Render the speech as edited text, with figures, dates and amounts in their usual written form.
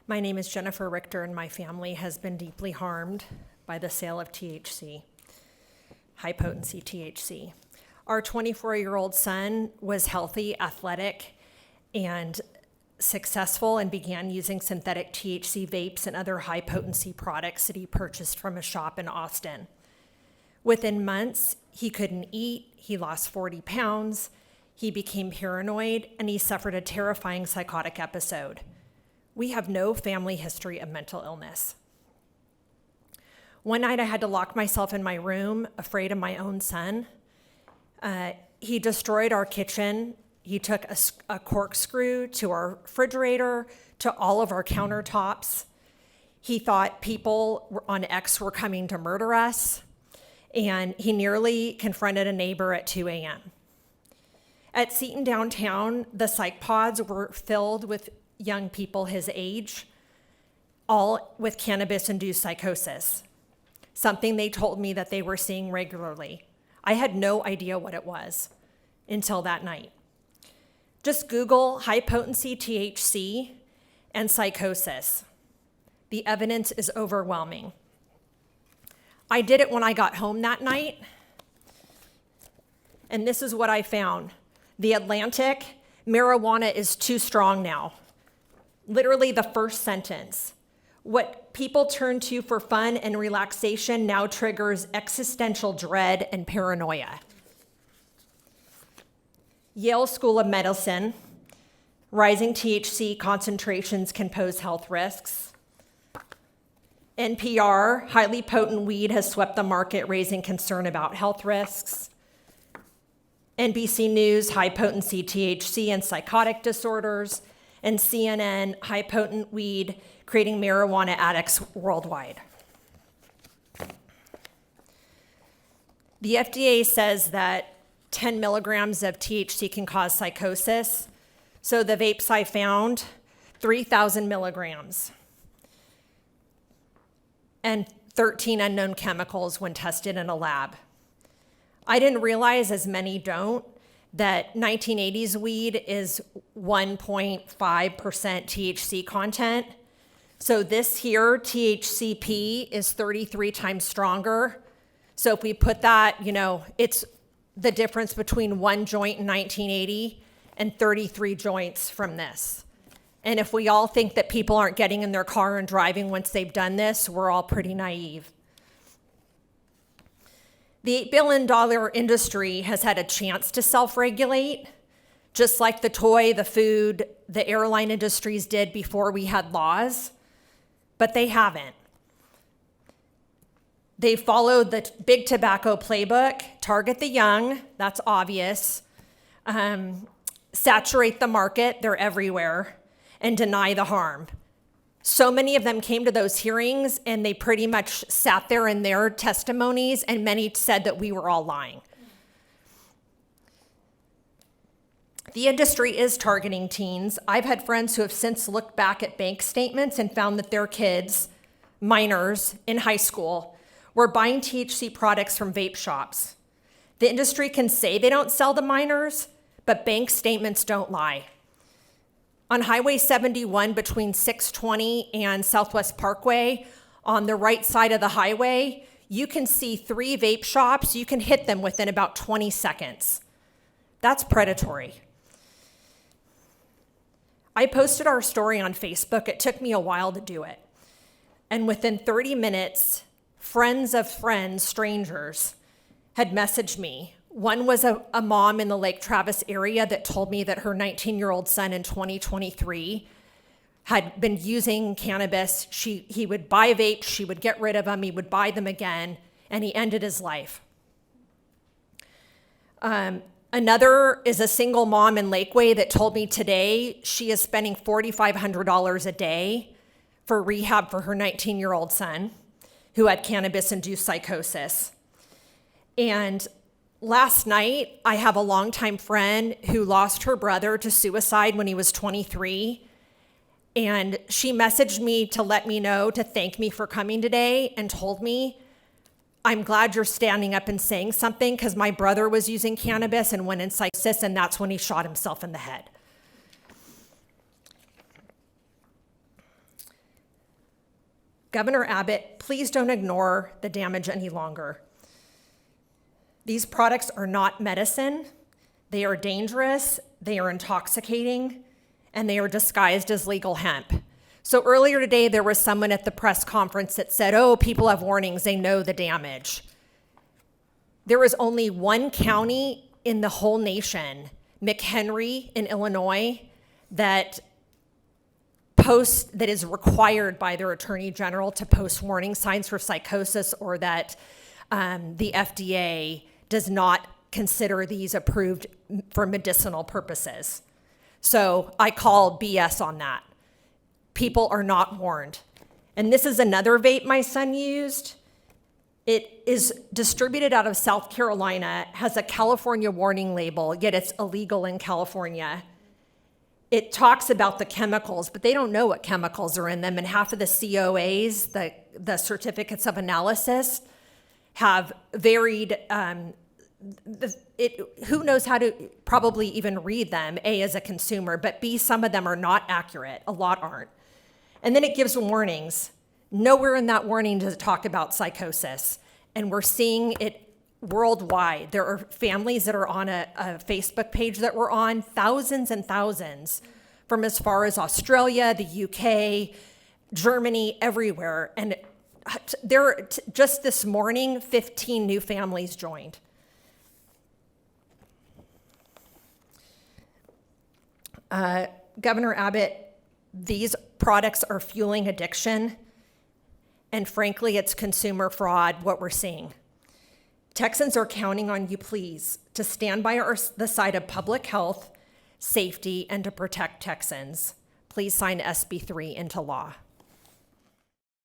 My name is Jennifer Richter, and my family has been deeply harmed by the sale of THC, high-potency THC. Our 24-year-old son was healthy, athletic, and successful, and began using synthetic THC vapes and other high-potency products that he purchased from a shop in Austin. Within months, he couldn't eat, he lost 40 pounds, he became paranoid, and he suffered a terrifying psychotic episode. We have no family history of mental illness. One night I had to lock myself in my room, afraid of my own son. He destroyed our kitchen. He took a corkscrew to our refrigerator, to all of our countertops. He thought people on X were coming to murder us, and he nearly confronted a neighbor at 2 a.m. At Seton downtown, the psych pods were filled with young people his age, all with cannabis-induced psychosis, something they told me that they were seeing regularly. I had no idea what it was until that night. Just Google high-potency THC and psychosis. The evidence is overwhelming. I did it when I got home that night, and this is what I found. The Atlantic, marijuana is too strong now. Literally the first sentence. What people turn to for fun and relaxation now triggers existential dread and paranoia. Yale School of Medicine, rising THC concentrations can pose health risks. NPR, highly potent weed has swept the market, raising concern about health risks. NBC News, high-potency THC and psychotic disorders. And CNN, high-potent weed creating marijuana addicts worldwide. The FDA says that 10 milligrams of THC can cause psychosis. So the vapes I found, 3,000 milligrams. And 13 unknown chemicals when tested in a lab. I didn't realize, as many don't, that 1980s weed is 1.5% THC content. So this here, THCP, is 33 times stronger. So if we put that, it's the difference between one joint in 1980 and 33 joints from this. And if we all think that people aren't getting in their car and driving once they've done this, we're all pretty naive. The $8 billion industry has had a chance to self-regulate, just like the toy, the food, the airline industries did before we had laws, but they haven't. They followed the big tobacco playbook: target the young, that's obvious, saturate the market, they're everywhere, and deny the harm. So many of them came to those hearings and they pretty much sat there in their testimonies, and many said that we were all lying. The industry is targeting teens. I've had friends who have since looked back at bank statements and found that their kids, minors in high school, were buying THC products from vape shops. The industry can say they don't sell to minors, but bank statements don't lie. On Highway 71 between 620 and Southwest Parkway, on the right side of the highway, you can see 3 vape shops. You can hit them within about 20 seconds. That's predatory. I posted our story on Facebook. It took me a while to do it. And within 30 minutes, friends of friends, strangers, had messaged me. One was a mom in the Lake Travis area that told me that her 19-year-old son in 2023 had been using cannabis. He would buy vapes, she would get rid of them, he would buy them again, and he ended his life. Another is a single mom in Lakeway that told me today she is spending $4,500 a day for rehab for her 19-year-old son who had cannabis-induced psychosis. And last night, I have a longtime friend who lost her brother to suicide when he was 23. And she messaged me to let me know, to thank me for coming today, and told me, I'm glad you're standing up and saying something, because my brother was using cannabis and went in psychosis, and that's when he shot himself in the head. Governor Abbott, please don't ignore the damage any longer. These products are not medicine. They are dangerous, they are intoxicating, and they are disguised as legal hemp. So earlier today, there was someone at the press conference that said, oh, people have warnings, they know the damage. There is only one county in the whole nation, McHenry in Illinois, that is required by their attorney general to post warning signs for psychosis, or that the FDA does not consider these approved for medicinal purposes. So I call BS on that. People are not warned. And this is another vape my son used. It is distributed out of South Carolina, has a California warning label, yet it's illegal in California. It talks about the chemicals, but they don't know what chemicals are in them. And half of the COAs, the certificates of analysis, have varied, who knows how to probably even read them, A, as a consumer, but B, some of them are not accurate. A lot aren't. And then it gives warnings. Nowhere in that warning does it talk about psychosis. And we're seeing it worldwide. There are families that are on a Facebook page that we're on, thousands and thousands, from as far as Australia, the UK, Germany, everywhere. And just this morning, 15 new families joined. Governor Abbott, these products are fueling addiction, and frankly, it's consumer fraud, what we're seeing. Texans are counting on you, please, to stand by the side of public health, safety, and to protect Texans. Please sign SB3 into law.